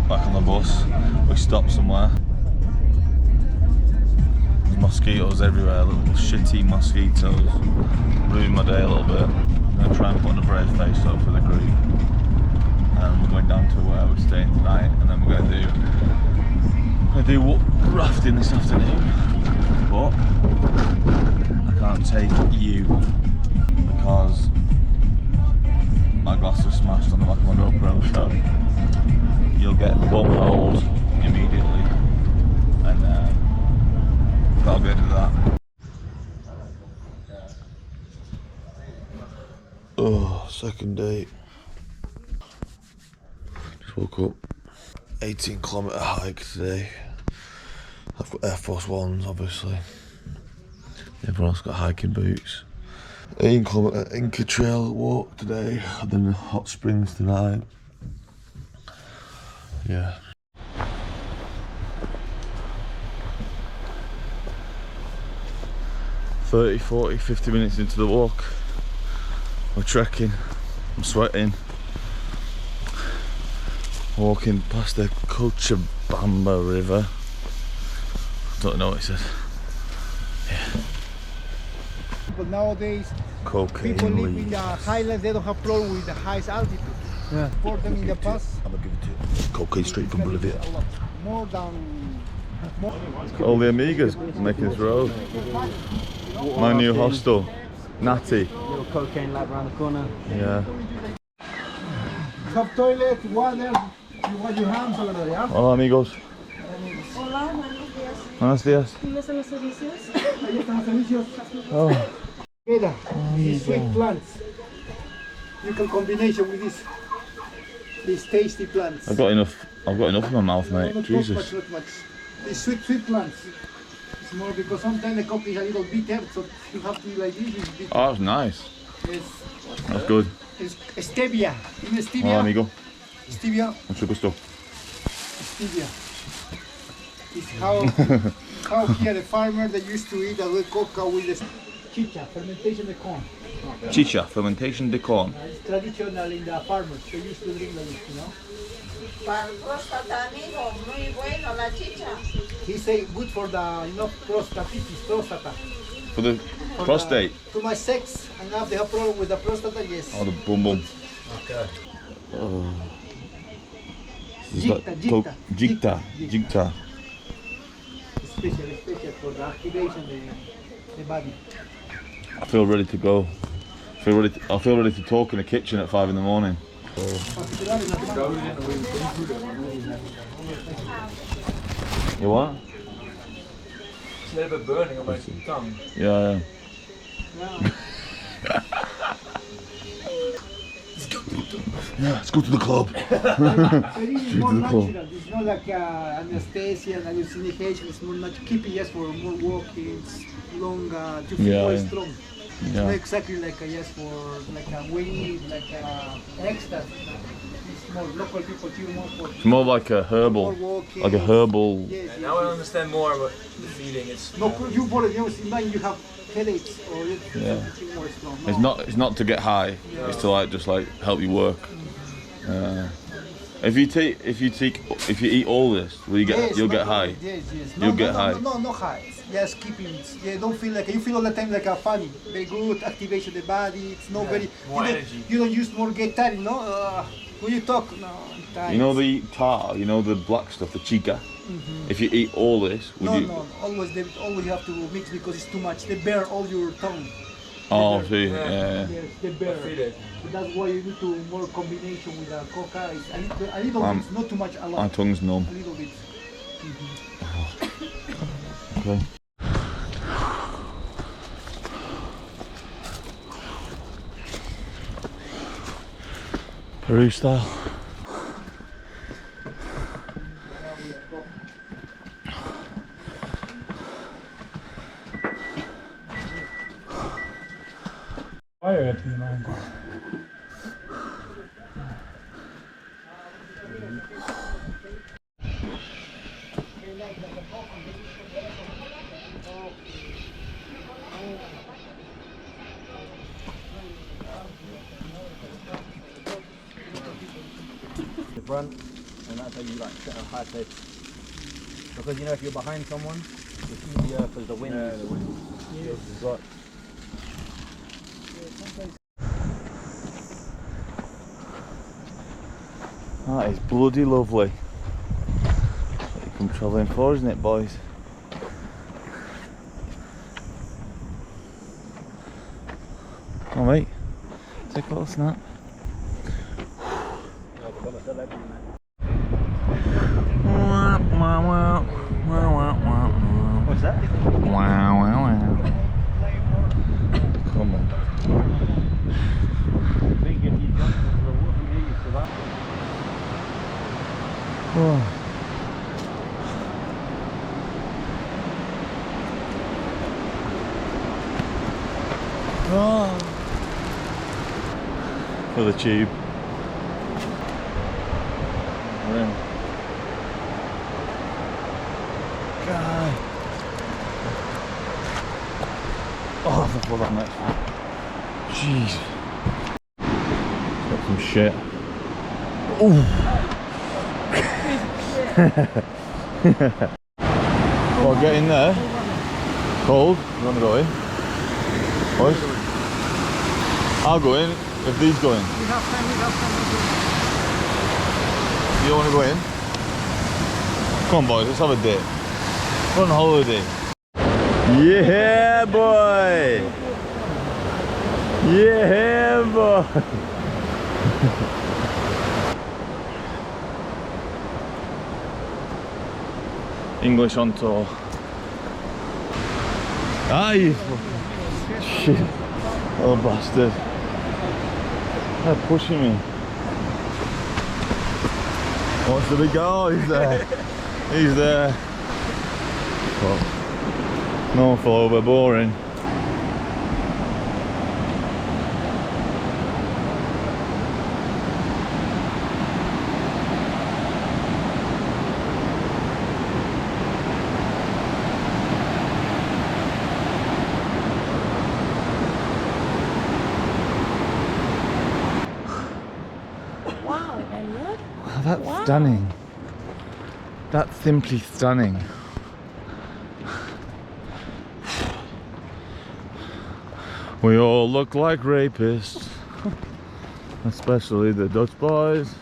back on the bus. We stopped somewhere. There's mosquitoes everywhere, little shitty mosquitoes. Ruined my day a little bit. I'm going to try and put on a brave face up for the group. And we're going down to where we're staying tonight, and then we're going to do rafting this afternoon. But I can't take you because my glass is smashed on the back of my GoPro, so you'll get bumholed immediately, and I'll go to that. Oh, second date. Just woke up. 18-kilometre hike today. I've got Air Force Ones, obviously. Everyone else got hiking boots. 18-kilometre Inca Trail walk today, and then the hot springs tonight. Yeah. 30, 40, 50 minutes into the walk. We're trekking. I'm sweating. Walking past the Cochabamba River. Don't know what it says. Yeah. But nowadays, Cocaine people live leaves. in the highlands, they don't have problem with the highest altitude. Yeah. For them in the past, I'm gonna give it to you. Cocaine straight from Bolivia. a lot more than more. All the amigas making this road. My new hostel. Natty. Little cocaine lab around the corner. Yeah. Have toilet, water, you wash your hands over there, yeah? Hola amigos. Hola, buenos días. Buenos días. ¿Tienes los servicios? Ahí están los servicios. Oh. Mira, these sweet plants. You can combination with this. These tasty plants. I've got enough in my mouth, mate. Not Jesus. much, not much. These sweet plants. It's more because sometimes the coffee is a little bitter, so you have to eat like this. It's bitter. Oh, that's nice. It's That's good. stevia. You know stevia? Hola amigo. Stevia. Mucho gusto. Stevia. It's how here the farmer they used to eat a little coca with the chicha, fermentation of corn. Chicha, fermentation de corn. It's traditional in the farmers. They used to drink like this, you know. Para el próstata, amigo, muy bueno la chicha. He say good for the prostatitis, prostata. For the For prostate. to my sex, and now they have problem with the prostata, yes. Oh, the bum bum. Okay. Oh. Jicta. Jicta. Special for the activation the body. I feel ready to go. I feel ready to talk in the kitchen at 5 in the morning. You what? It's a little bit burning on my tongue. Yeah. Yeah, let's go to the club. It's more natural. It's not like anesthesia and hallucination. It's more natural. Keep it just for more walking, long, to feel more strong. It's not exactly like just for like a weed, like ecstasy. It's more local people do more for. It's more like a herbal, walking. like a herbal. Yes, And now I understand more about the feeling. It's no, you bother. You have headaches or Yeah. something more strong. No. It's not to get high. It's to just help you work. If you eat all this, you'll get high. Yes. You'll get high. No high. Just keeping it. Yeah, don't feel like you feel all the time like a funny. Very good activation of the body. It's not very. more energy. You don't use more get tired, you know. When you talk, no. I'm tired. You know the tar, you know the black stuff, the chica. If you eat all this, No. Always you have to mix because it's too much. They burn all your tongue. Oh, They see, burn. yeah. Yes, they burn. feel it. So that's why you need to more combination with the coca. It's a little bit, not too much, a lot. My tongue's numb. A little bit. Okay. Peru style. Fire at me, man. the front, and that's how you like set a high pace. Because you know if you're behind someone, it's easier because the wind is right. That is bloody lovely. What you come travelling for, isn't it, boys? Come on, mate. Take a little snap. What's that? Wow, wow, wow. Come on. Oh. Oh. For the tube. We're in. God. Oh, I thought that next one. Jeez. Got some shit. Ooh. Well, get in there. Cold. You want to go in? Boys? I'll go in if these go in. We have time. You don't want to go in? Come on, boys, let's have a date. We're on holiday. Yeah, boy! Yeah, boy! English on tour. Ah, you fucking shit. Oh, bastard. They're pushing me. What's the big guy? Oh, he's there. He's there. Fuck. No one fell over, boring. Wow, Elliot. That's Wow. stunning. That's simply stunning. We all look like rapists. Especially the Dutch boys.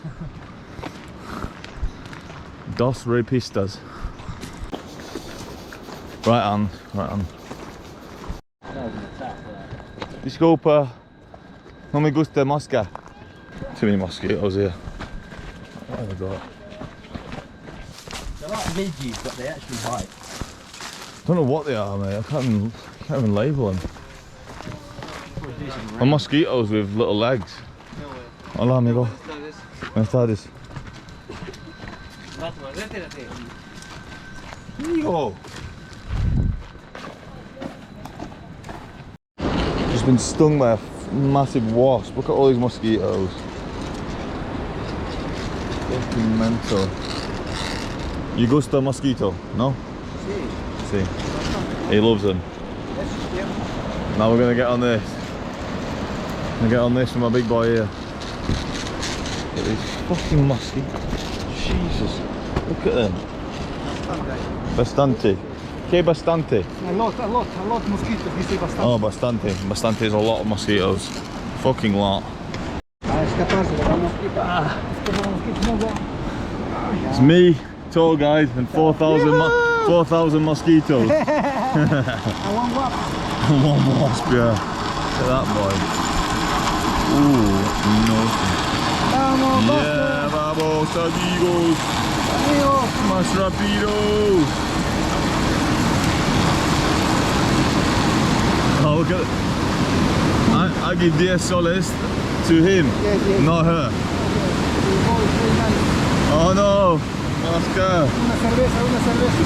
Dos rapistas. Right on, right on. Disculpa. No me gusta mosca. Too many mosquitoes here. What have I got? They're like midges, but they actually bite. Don't know what they are, mate. I can't even label them. And mosquitoes with little legs. Hola, amigo. Buenas tardes. Amigo. Just been stung by a massive wasp. Look at all these mosquitoes. Fucking mental. You gusta mosquito? No? See. He loves them. Now we're gonna get on this. I'm gonna get on this with my big boy here. Look at these fucking mosquitoes. Jesus. Look at them. Bastante. Que bastante? A lot mosquitoes. We say bastante. Oh, bastante. Bastante is a lot of mosquitoes. Fucking lot. It's me, tour guide, and 4,000 mosquitoes. And one wasp. One wasp, yeah. Look at that boy. Ooh, no. Yeah, vamos, amigos. Más rápido. Oh, look at it. I give 10 soles to him, Yes. not her. Oh no, Oscar. Una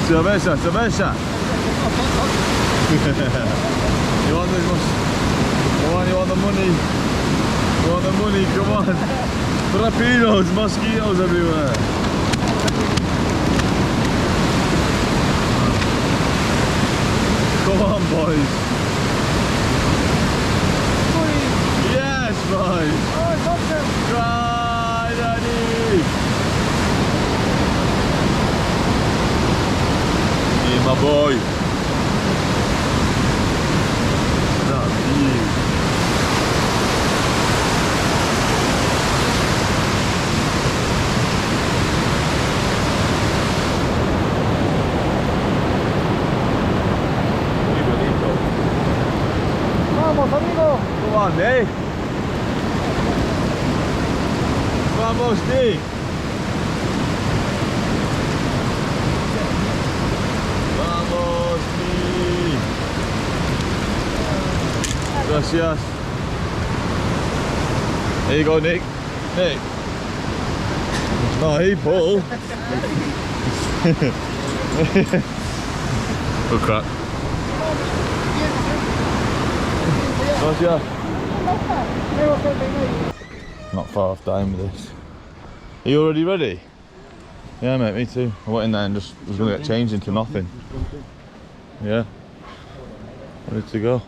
cerveza. Cerveza. You want this? You want the money? You want the money? Come on. Rapidos, mosquitoes everywhere. Come on, boys. Yes, boys. Try, Daddy. Nick! Vamos, Nick! Vamos, Nick! Gracias. There you go, Nick. Nick. Oh, hey, Paul. Good crack. Gracias. Not far off dying with this. Are you already ready? Yeah, mate, me too. I went in there and just was going to get changed into nothing. Yeah. Ready to go.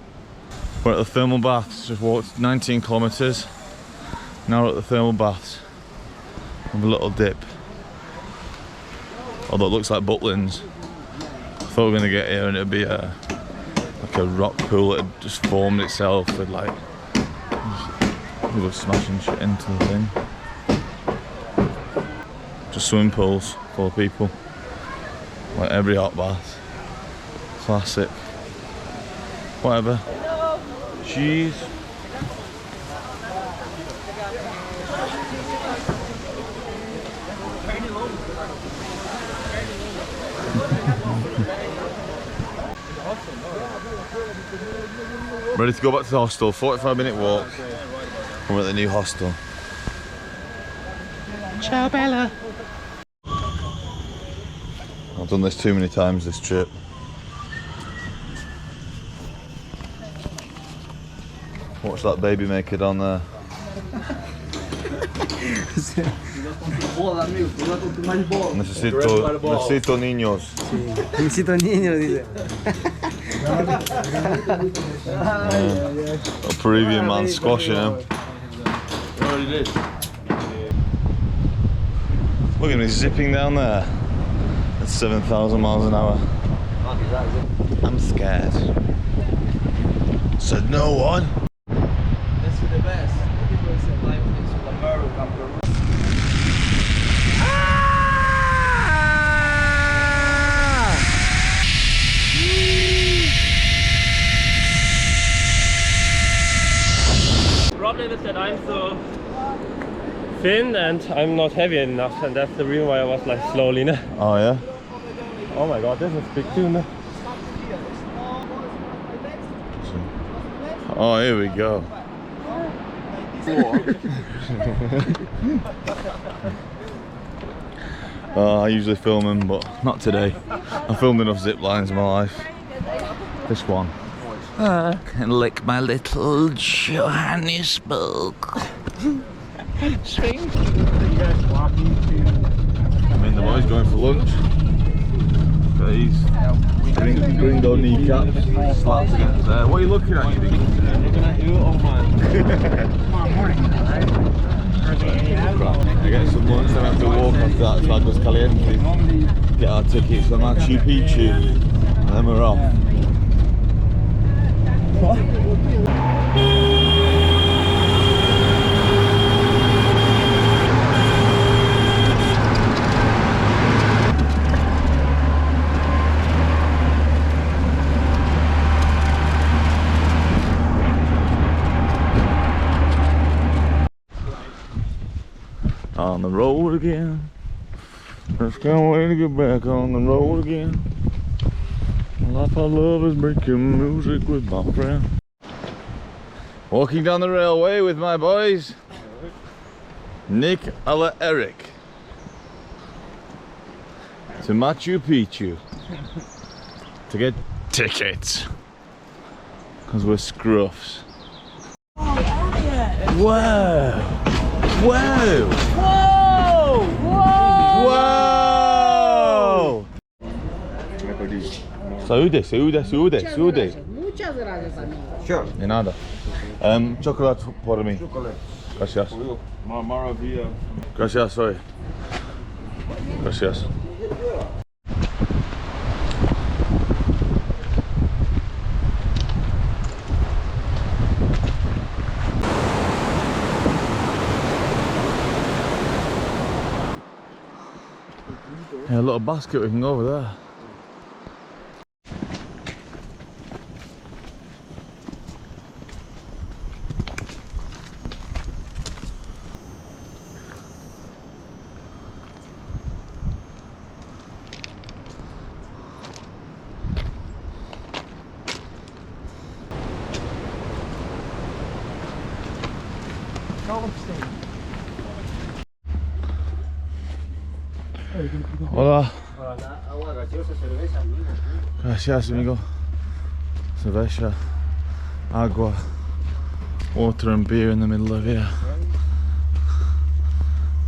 We're at the thermal baths. Just walked 19 kilometres. Now we're at the thermal baths. With a little dip. Although it looks like Butlins. I thought we were going to get here and it'd be like a rock pool that had just formed itself with like we were smashing shit into the thing. Just swimming pools full of people. Like every hot bath. Classic. Whatever. Cheese. Ready to go back to the hostel, 45-minute walk. We're at the new hostel. Ciao, Bella. I've done this too many times this trip. Watch that baby maker down there. Necesito niños. Necesito niños, dice. A Peruvian man squashing him. Look at me zipping down there at 7,000 miles an hour. I'm scared. Said no one. This is the best. People say life is America. The problem is that I'm so thin and I'm not heavy enough, and that's the reason why I was like slowly. No? Oh yeah? Oh my god, this is big too. No? Oh, here we go. I usually film them, but not today. I filmed enough zip lines in my life. This one. I can lick my little Johannesburg. Swing. I mean, the boys going for lunch. Got these gringo kneecaps slapped against there. What are you looking at? You looking at you? Oh man. I get some lunch, then I have to walk after that to Aguas Calientes. Get our tickets for Machu Picchu, and then we're off. On the road again. Just can't wait to get back on the road again. Life I love is making music with my friend. Walking down the railway with my boys, Nick and Eric, to Machu Picchu to get tickets because we're scruffs. Whoa! Whoa! Whoa! Whoa! Saúde. Muchas gracias, amigo. Sure. De nada. Chocolate por mí. Gracias. Maravilla. Gracias, soy. Gracias. Yeah, a little basket we can go over there. Hola. Gracias, amigo. Cerveza, agua, water and beer in the middle of here.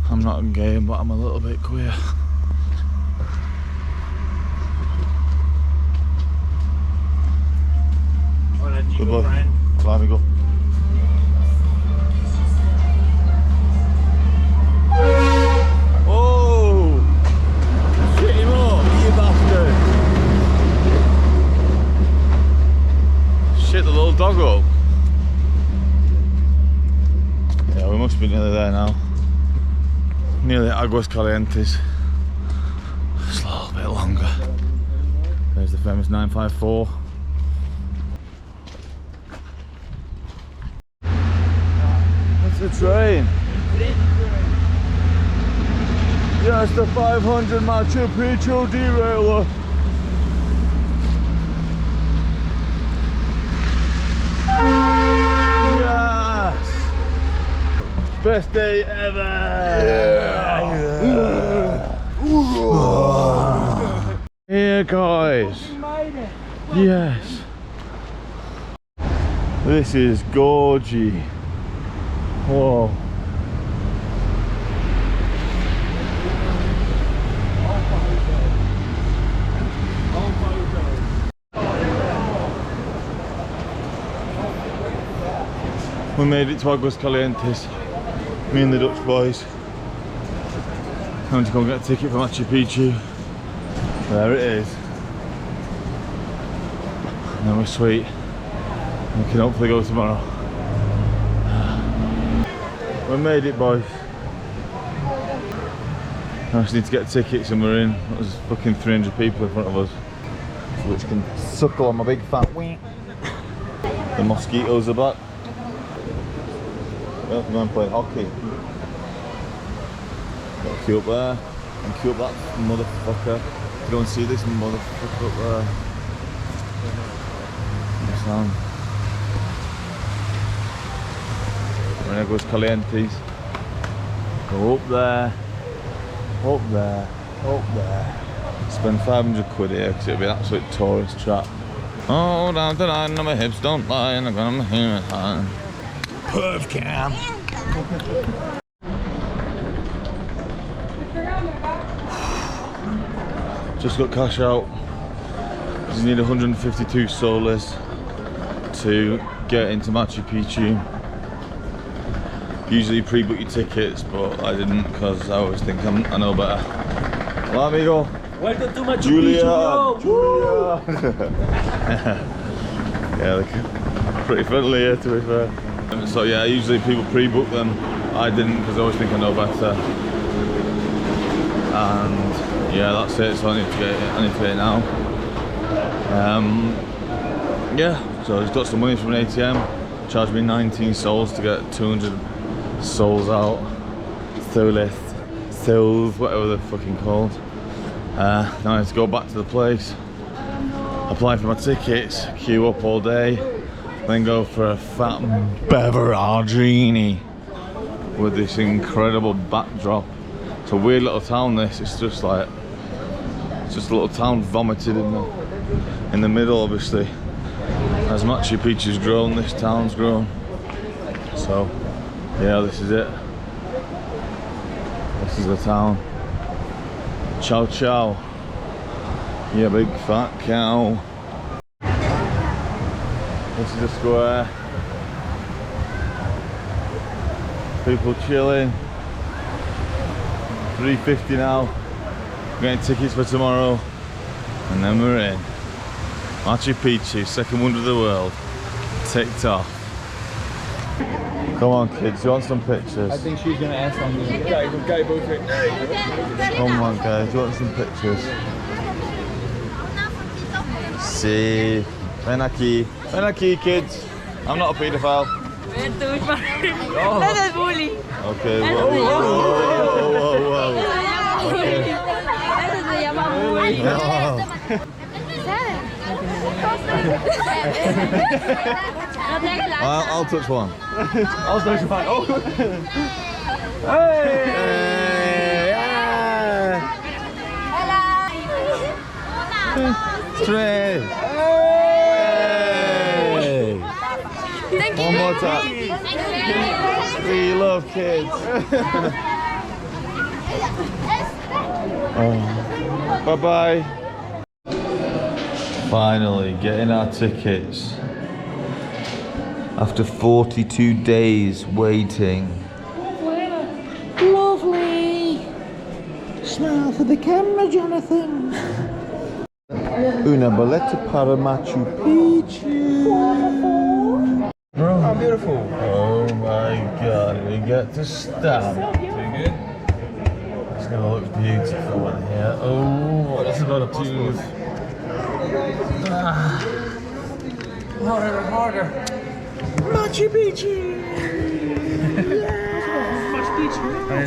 I'm not gay, but I'm a little bit queer. Goodbye. Bye, amigo. Oh! Shit him up, you bastard! Shit the little dog up. Yeah, we must be nearly there now. Nearly Aguas Calientes. Just a little bit longer. There's the famous 954. That's the train. Yes, the 500 Machu Picchu derailer. Yes! Best day ever! Yeah! Here, guys. Yes. This is gorgy. Whoa. We made it to Aguas Calientes, me and the Dutch boys. Time to go and get a ticket for Machu Picchu. There it is. And then we're sweet. We can hopefully go tomorrow. We made it, boys. I just need to get tickets and we're in. There's fucking 300 people in front of us, which can suckle on my big fat wing. The mosquitoes are back. Well, we're going to play hockey. Got to queue up there and queue up that motherfucker. Go and see this motherfucker up there. Sound. We're in Aguas Calientes. Go up there, up there, up there. Spend 500 quid here because it'll be an absolute tourist trap. Oh, down the line, my hips don't lie, and I'm gonna hear it high. Perv cam. Just got cash out. You need 152 soles to get into Machu Picchu. Usually pre-book your tickets, but I didn't because I always think I know better. Hola, amigo. Welcome to Machu Julia. Picchu, Julia. Yeah, they're pretty friendly here, to be fair. So yeah, usually people pre-book them. I didn't because I always think I know better. And yeah, that's it. So I need to get it now. Yeah, so I just got some money from an ATM. Charged me 19 sols to get 200 sols out. Sols, whatever they're fucking called. Now I have to go back to the place, apply for my tickets, queue up all day, then go for a fat beveragini with this incredible backdrop. It's a weird little town, this. It's just like, it's just a little town vomited in the middle, obviously. As Machu Picchu's grown, this town's grown. So yeah, this is it. This is the town. Ciao ciao, you big fat cow. This is the square. People chilling. 3:50 now. We're getting tickets for tomorrow, and then we're in. Machu Picchu, second wonder of the world. Ticked off. Come on, kids, you want some pictures? I think she's gonna ask on me. Come on, guys, you want some pictures? See, ven aquí, kids. I'm not a paedophile. That is bully. Okay, whoa. Okay. Eso se llama bully. I'll touch one. I'll touch one. Oh. Hey! Three. Hey! One more time. We love kids. Bye bye. Finally getting our tickets after 42 days waiting. Lovely. Smile for the camera, Jonathan. Una boletta para Machu Picchu. Oh, beautiful. Oh my god, we get to stamp. Too good? It's gonna look beautiful in here. Oh, that's about a tooth. Harder. Machu Picchu! Machu Picchu.